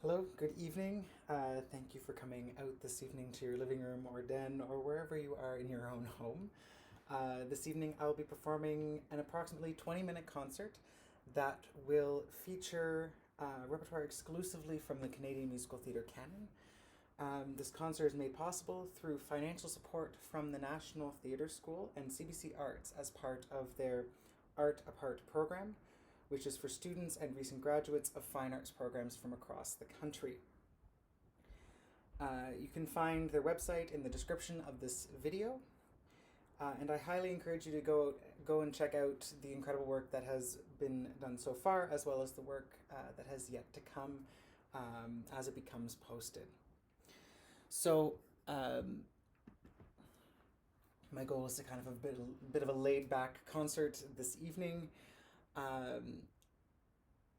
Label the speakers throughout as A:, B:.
A: Hello, good evening. Thank you for coming out this evening to your living room or den or wherever you are in your own home. This evening I'll be performing an approximately 20-minute concert that will feature repertoire exclusively from the Canadian Musical Theatre Canon. This concert is made possible through financial support from the National Theatre School and CBC Arts as part of their Art Apart program, which is for students and recent graduates of fine arts programs from across the country. You can find their website in the description of this video, and I highly encourage you to go and check out the incredible work that has been done so far, as well as the work that has yet to come as it becomes posted. So my goal is to kind of have a bit of a laid-back concert this evening.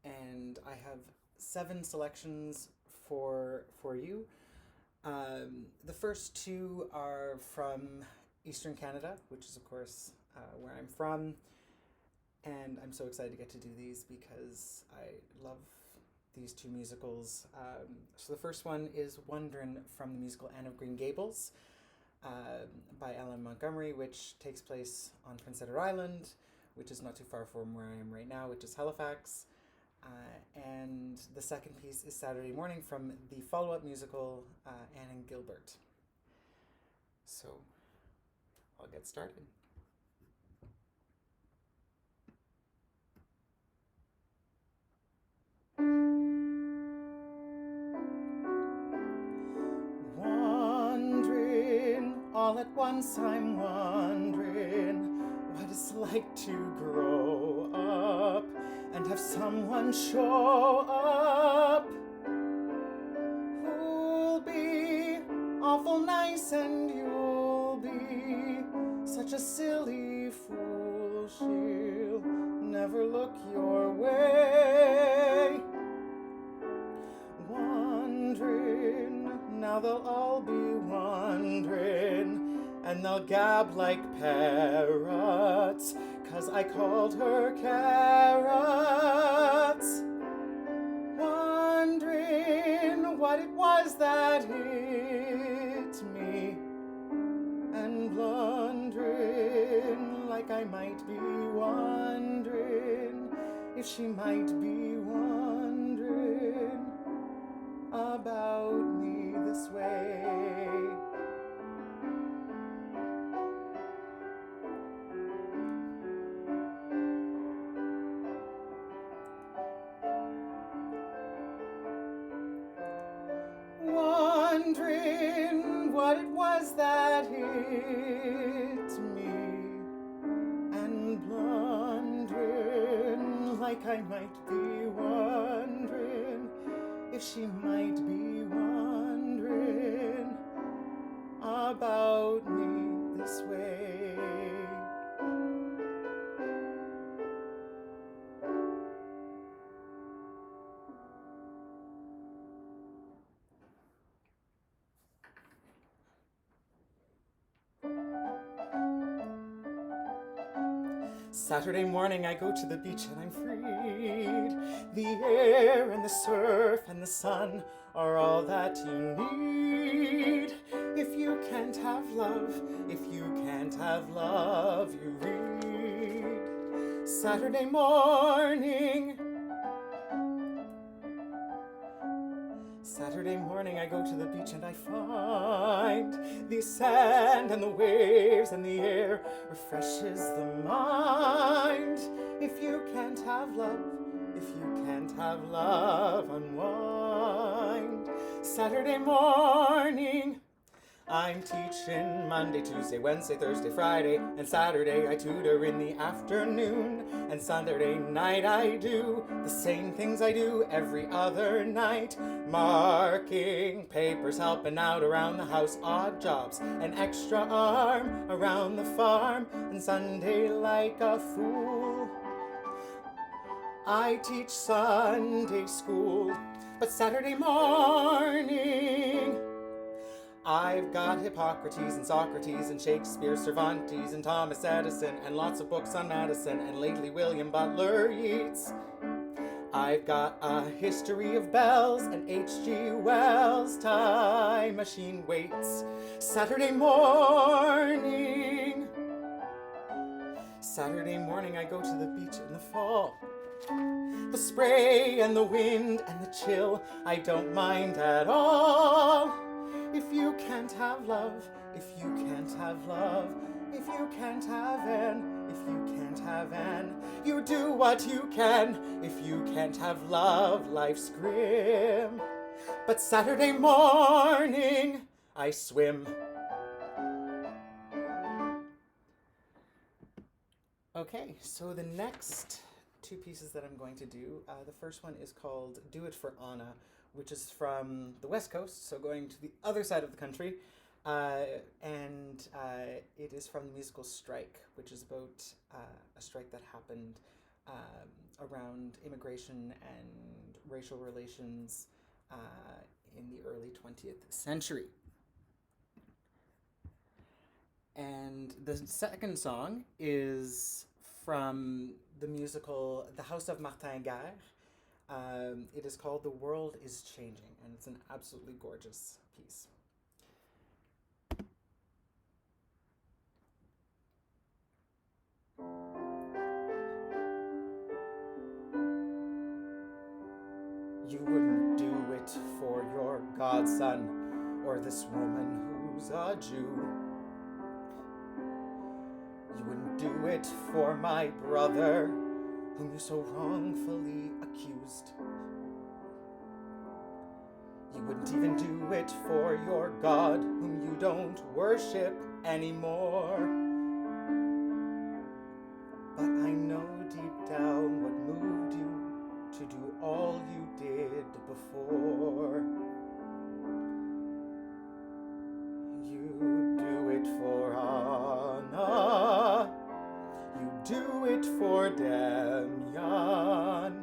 A: And I have 7 selections for you. The first 2 are from Eastern Canada, which is of course where I'm from, and I'm so excited to get to do these because I love these 2 musicals. So the first one is Wond'rin from the musical Anne of Green Gables by Ellen Montgomery, which takes place on Prince Edward Island, which is not too far from where I am right now, which is Halifax. And the second piece is Saturday Morning from the follow-up musical Anne and Gilbert. So I'll get started. Wond'ring, all at once I'm wondering what it's like to grow up and have someone show up who'll be awful nice, and you'll be such a silly fool. She'll never look your way. Wond'ring, now they'll all be wondering, and they'll gab like parrots, 'cause I called her carrots. Wondering what it was that hit me, and blundering like I might be wondering if she might be wondering about me this way. Wondering what it was that hit me, and blundering like I might be wondering if she might be wondering about me this way. Saturday morning I go to the beach and I'm freed. The air and the surf and the sun are all that you need. If you can't have love, if you can't have love, you read. Saturday morning. Saturday morning I go to the beach and I find the sand and the waves and the air refreshes the mind. If you can't have love, if you can't have love, unwind. Saturday morning I'm teaching Monday, Tuesday, Wednesday, Thursday, Friday, and Saturday I tutor in the afternoon, and Sunday night I do the same things I do every other night. Marking papers, helping out around the house, odd jobs, an extra arm around the farm, and Sunday like a fool I teach Sunday school. But Saturday morning I've got Hippocrates and Socrates and Shakespeare, Cervantes and Thomas Edison, and lots of books on medicine, and lately William Butler Yeats. I've got a history of bells and H.G. Wells' time machine waits. Saturday morning. Saturday morning I go to the beach in the fall. The spray and the wind and the chill, I don't mind at all. If you can't have love, if you can't have love, if you can't have if you can't have you do what you can. If you can't have love, life's grim. But Saturday morning, I swim. Okay, so the next two pieces that I'm going to do, the first one is called Do It for Anna, which is from the West Coast, so going to the other side of the country. And it is from the musical Strike, which is about a strike that happened around immigration and racial relations in the early 20th century. And the second song is from the musical The House of Martin Guerre. It is called The World is Changing, and it's an absolutely gorgeous piece. You wouldn't do it for your godson or this woman who's a Jew. You wouldn't do it for my brother whom you so wrongfully accused. You wouldn't even do it for your God whom you don't worship anymore. But I know deep down what moved you to do all you did before. You do it for Anna, you do it for Damian,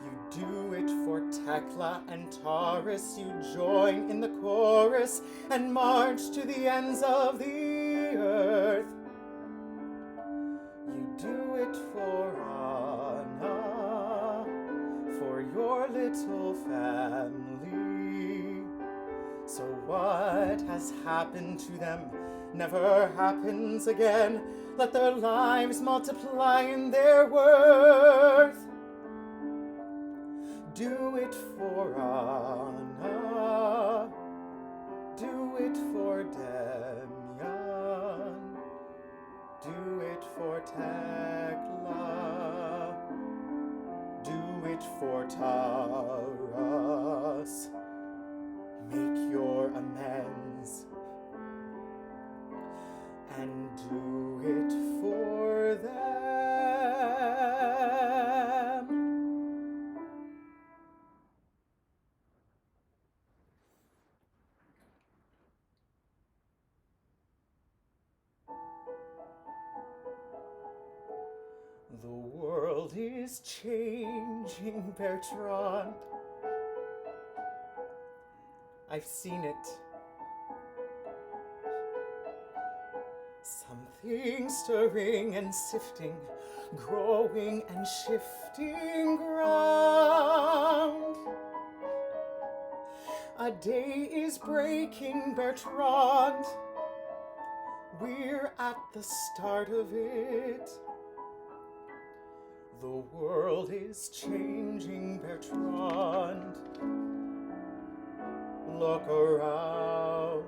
A: you do it for Tekla and Taurus, you join in the chorus and march to the ends of the earth. You do it for Anna, for your little family. So what has happened to them never happens again. Let their lives multiply in their worth. Do it for Anna, do it for Damian, do it for Tekla, do it for Taurus. Make your amends and do it for them. The world is changing, Bertrand. I've seen it. Something stirring and sifting, growing and shifting ground. A day is breaking, Bertrand. We're at the start of it. The world is changing, Bertrand. Look around.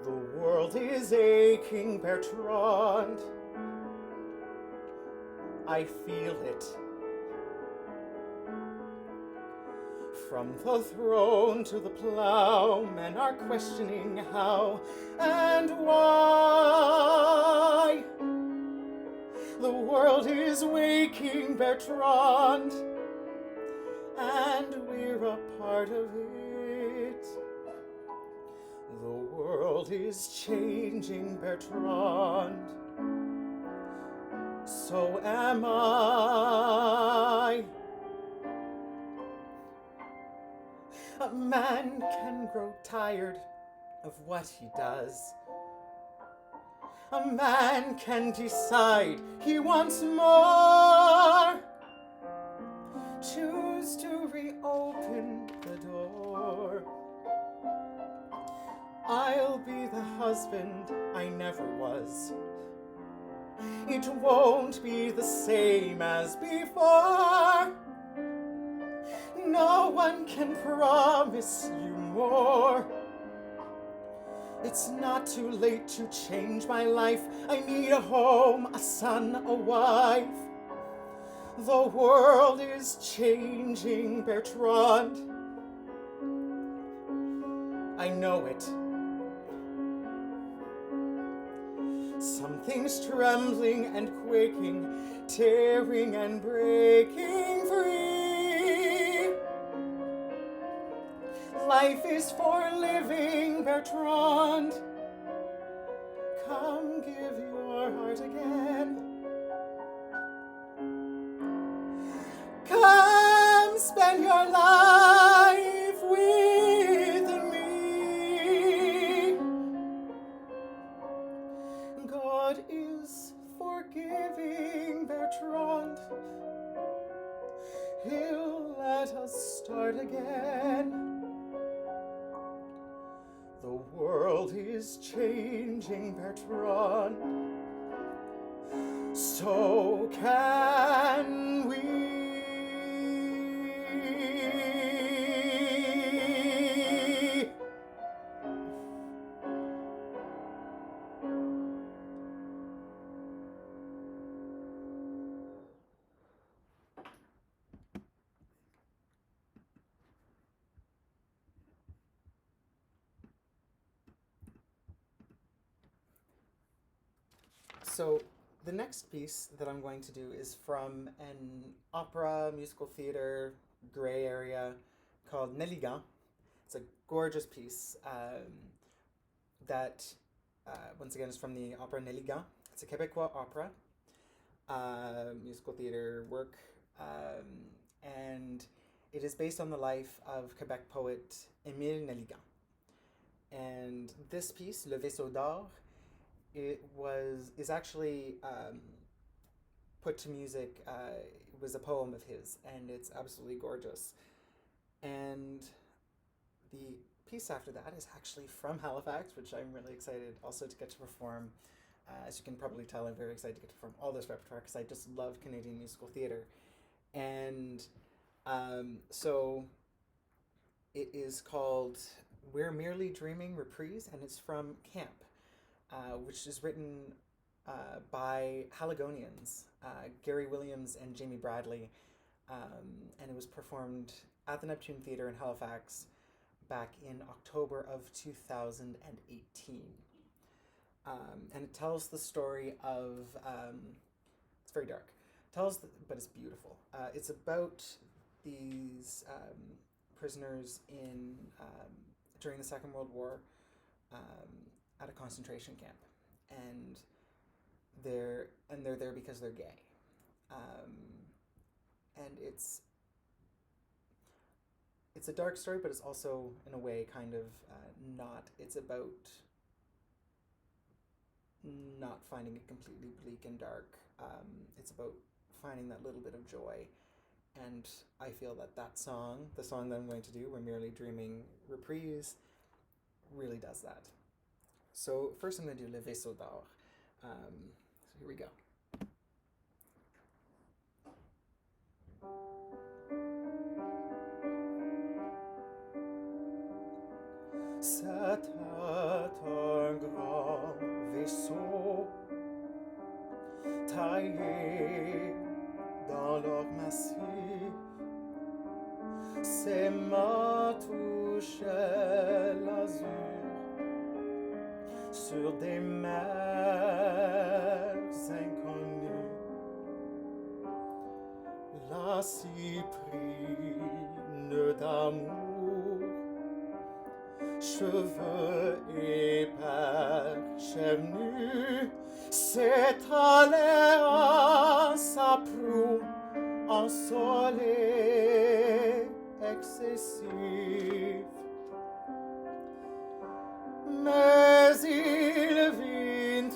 A: The world is aching, Bertrand. I feel it. From the throne to the plow, men are questioning how and why. The world is waking, Bertrand, and we're a part of it. The world is changing, Bertrand. So am I. A man can grow tired of what he does, A man can decide he wants more. Choose to reopen the door. I'll be the husband I never was. It won't be the same as before. No one can promise you more. It's not too late to change my life. I need a home, a son, a wife. The world is changing, Bertrand. I know it. Something's trembling and quaking, tearing and breaking free. Life is for living, Bertrand. Come give your heart again. Come spend your life with me. God is forgiving, Bertrand. He'll let us start again. The world is changing, Bertrand. So can we. So the next piece that I'm going to do is from an opera, musical theater, gray area called Nelligan. It's a gorgeous piece that, once again, is from the opera Nelligan. It's a Québécois opera, musical theater work, and it is based on the life of Quebec poet Émile Nelligan. And this piece, Le Vaisseau d'Or, is actually put to music. It was a poem of his, and it's absolutely gorgeous. And the piece after that is actually from Halifax, which I'm really excited also to get to perform. As you can probably tell, I'm very excited to get to perform all this repertoire because I just love Canadian musical theater. And so it is called We're Merely Dreaming Reprise, and it's from KAMP. Which is written by Haligonians, Gary Williams and Jamie Bradley, and it was performed at the Neptune Theatre in Halifax back in October of 2018. And it tells the story of, it's very dark, but it's beautiful. It's about these prisoners during the Second World War, at a concentration camp, and they're there because they're gay, and it's a dark story, but it's also in a way kind of not. It's about not finding it completely bleak and dark. It's about finding that little bit of joy, and I feel that song, the song that I'm going to do, We're Merely Dreaming Reprise, really does that. So first I'm going to do Le Vaisseau d'Or. So here we go. C'était un grand vaisseau taillé dans l'or massif. Ses mâts touchaient l'azur sur des mers inconnues. La cyprine d'amour, cheveux épars, chair nue, s'étalait à sa proue en soleil excessif. Mais il vint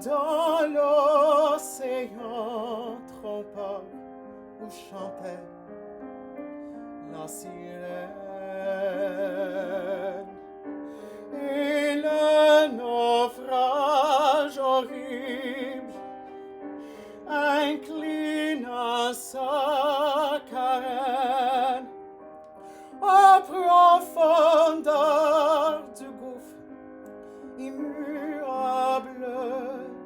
A: dans l'océan trompeur où chantait la sirène. Et le naufrage horrible inclina sa carène aux profondeurs du gouffre, immuable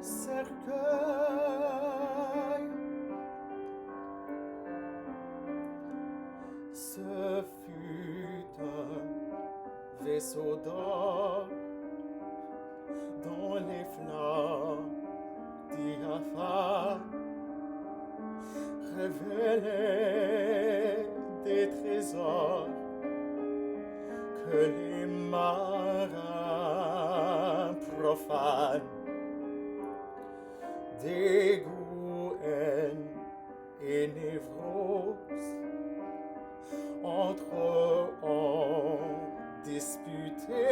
A: cercueil. Ce fut un vaisseau d'or dont les flammes diaphanes révélaient des trésors que les marins profanes, dégoût, haine et névrose entre eux ont disputé.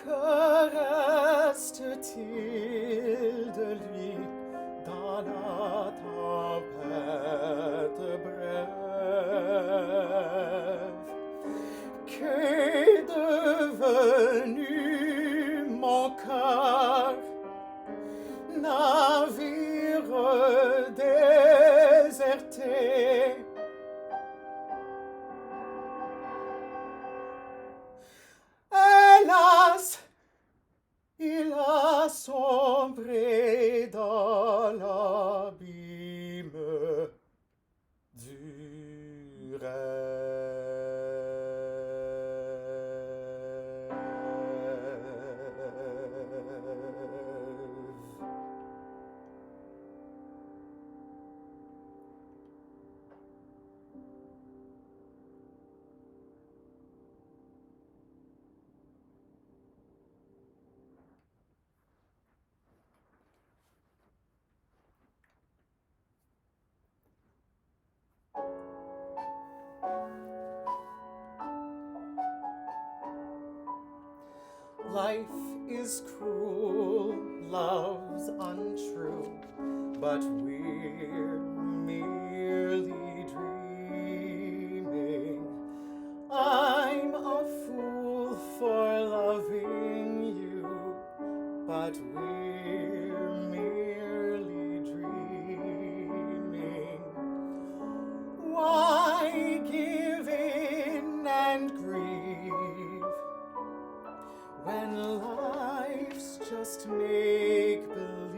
A: Que reste-t-il de lui dans la tempête brève? Qu'est devenu mon cœur, navire déserté? Hélas, il a sombré dans l'abîme du Life is cruel, love's untrue, but we're merely dreaming. I'm a fool for loving you, but we're merely dreaming. Why give in and grieve when life's just make-believe?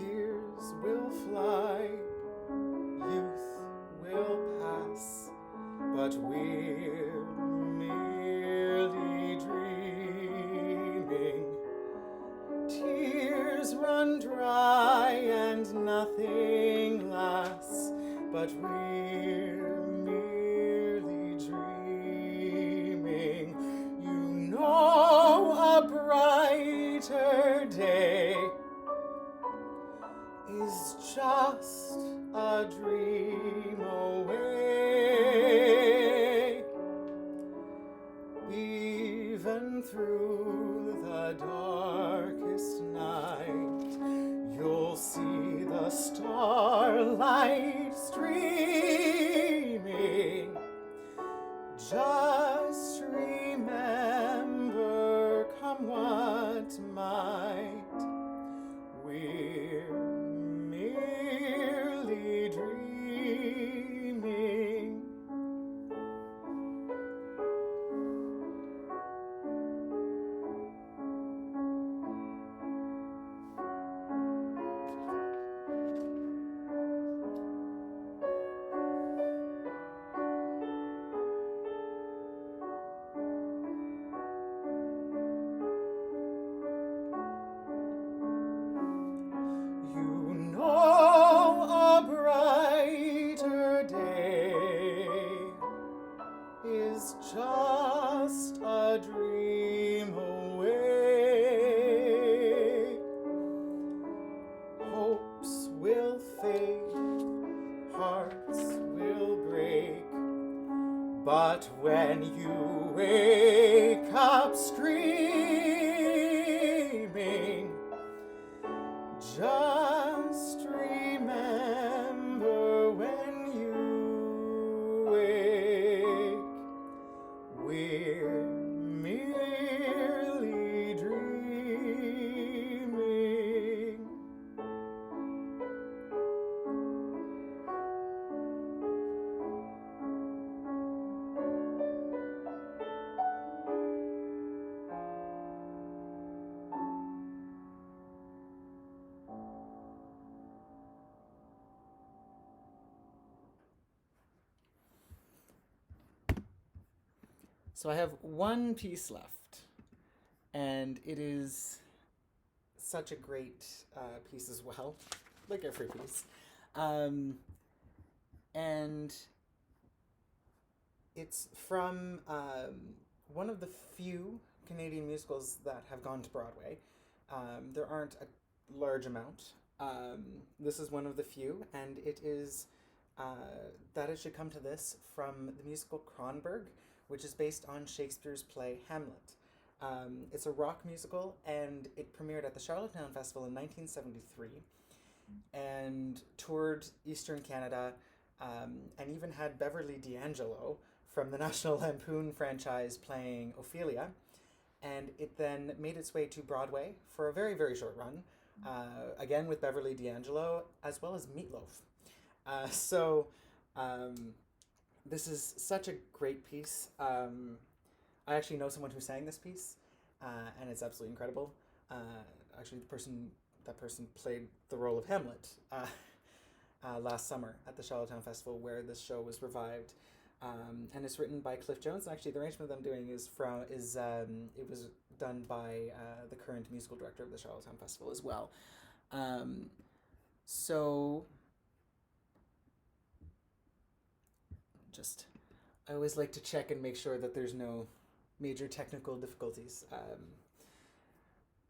A: Years will fly, youth will pass, but we're merely dreaming. Tears run dry and nothing lasts, but we're merely dreaming. You know a brighter day is just a dream away. Even through the darkest night, you'll see the starlight stream just a dream away. Hopes will fade, hearts will break, but when you wake up screaming, just remember when you wake, we're merely dreaming. So I have one piece left, and it is such a great piece as well, like every piece. And it's from one of the few Canadian musicals that have gone to Broadway. There aren't a large amount. This is one of the few, and it is That It Should Come to This from the musical Kronberg, which is based on Shakespeare's play Hamlet. It's a rock musical, and it premiered at the Charlottetown Festival in 1973 and toured Eastern Canada, and even had Beverly D'Angelo from the National Lampoon franchise playing Ophelia. And it then made its way to Broadway for a very, very short run, again with Beverly D'Angelo, as well as Meatloaf. This is such a great piece. I actually know someone who sang this piece, and it's absolutely incredible. Actually, that person played the role of Hamlet last summer at the Charlottetown Festival, where this show was revived. And it's written by Cliff Jones. Actually, the arrangement I'm doing it was done by the current musical director of the Charlottetown Festival as well. I always like to check and make sure that there's no major technical difficulties.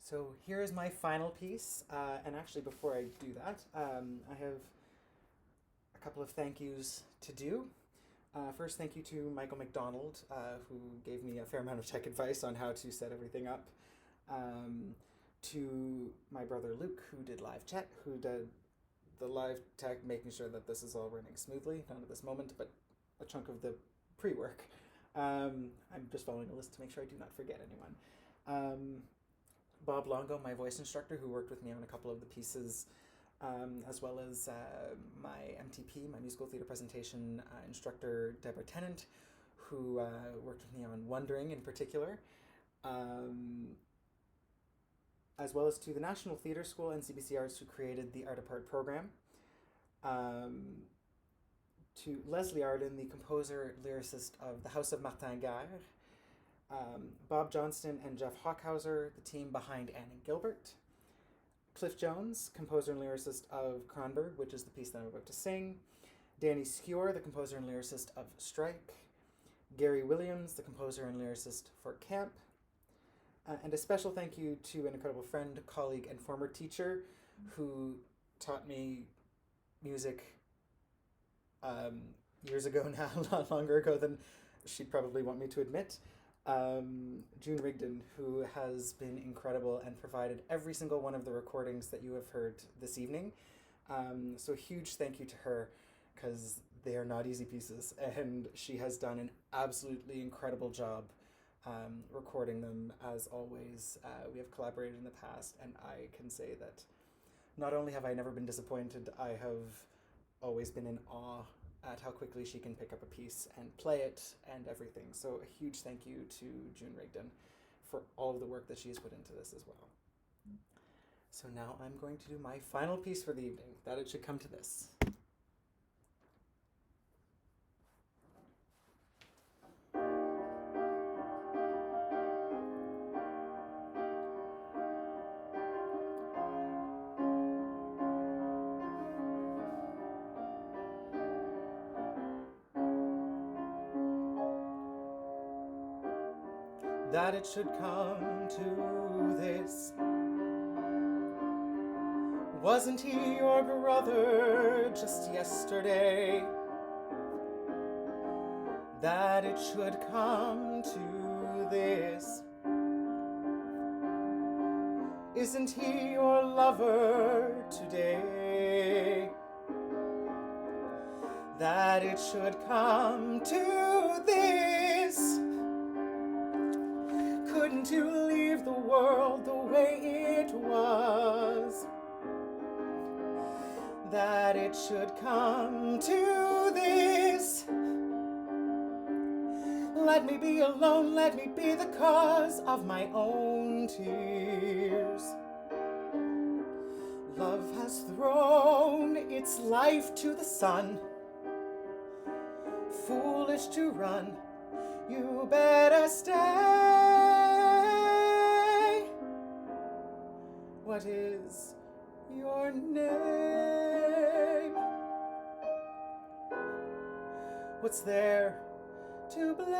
A: So here is my final piece, and actually before I do that, I have a couple of thank yous to do. First, thank you to Michael McDonald, who gave me a fair amount of tech advice on how to set everything up. To my brother Luke, who did live chat, who did the live tech, making sure that this is all running smoothly, not at this moment, but a chunk of the pre-work. I'm just following a list to make sure I do not forget anyone. Bob Longo, my voice instructor, who worked with me on a couple of the pieces, as well as my MTP, my musical theater presentation instructor, Deborah Tennant, who worked with me on Wond'rin in particular, as well as to the National Theatre School and CBC Arts, who created the Art Apart program, to Leslie Arden, the composer, lyricist of The House of Martin Guerre, Bob Johnston and Jeff Hochhauser, the team behind Anne and Gilbert, Cliff Jones, composer and lyricist of Kronberg, which is the piece that I'm about to sing, Danny Schur, the composer and lyricist of Strike, Gary Williams, the composer and lyricist for KAMP, and a special thank you to an incredible friend, colleague, and former teacher who taught me music years ago now, a lot longer ago than she'd probably want me to admit. June Rigdon, who has been incredible and provided every single one of the recordings that you have heard this evening. So a huge thank you to her, because they are not easy pieces, and she has done an absolutely incredible job recording them, as always. We have collaborated in the past, and I can say that not only have I never been disappointed, I have always been in awe at how quickly she can pick up a piece and play it and everything. So a huge thank you to June Rigdon for all of the work that she has put into this as well. So now I'm going to do my final piece for the evening, That It Should Come to This. that it should come to this. Wasn't he your brother just yesterday? That it should come to this. Isn't he your lover today? That it should come to this. Couldn't you leave the world the way it was? That it should come to this. Let me be alone, let me be the cause of my own tears. Love has thrown its life to the sun. Foolish to run, you better stay. What is your name? What's there to blame?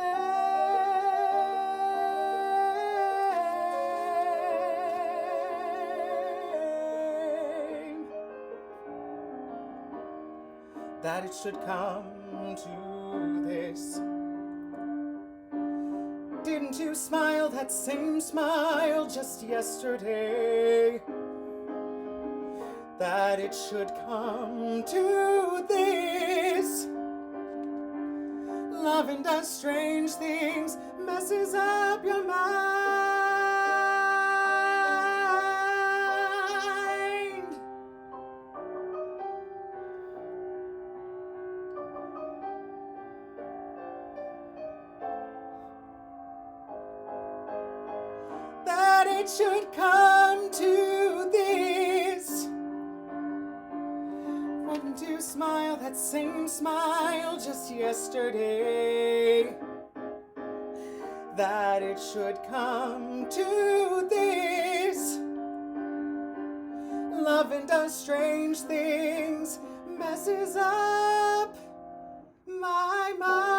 A: That it should come to this. Didn't you smile that same smile just yesterday? That it should come to this. Loving does strange things, messes up your mind. That it should come to this. Wouldn't you smile that same smile just yesterday? That it should come to this. Loving does strange things, messes up my mind.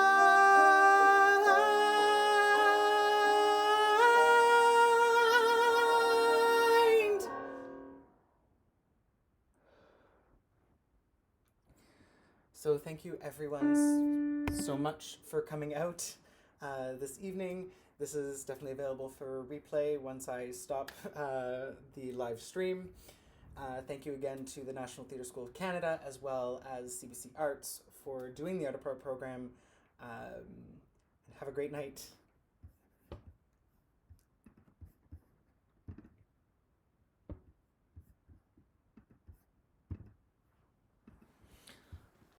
A: So thank you everyone so much for coming out this evening. This is definitely available for replay once I stop the live stream. Thank you again to the National Theatre School of Canada as well as CBC Arts for doing the Art of Pro program. Have a great night.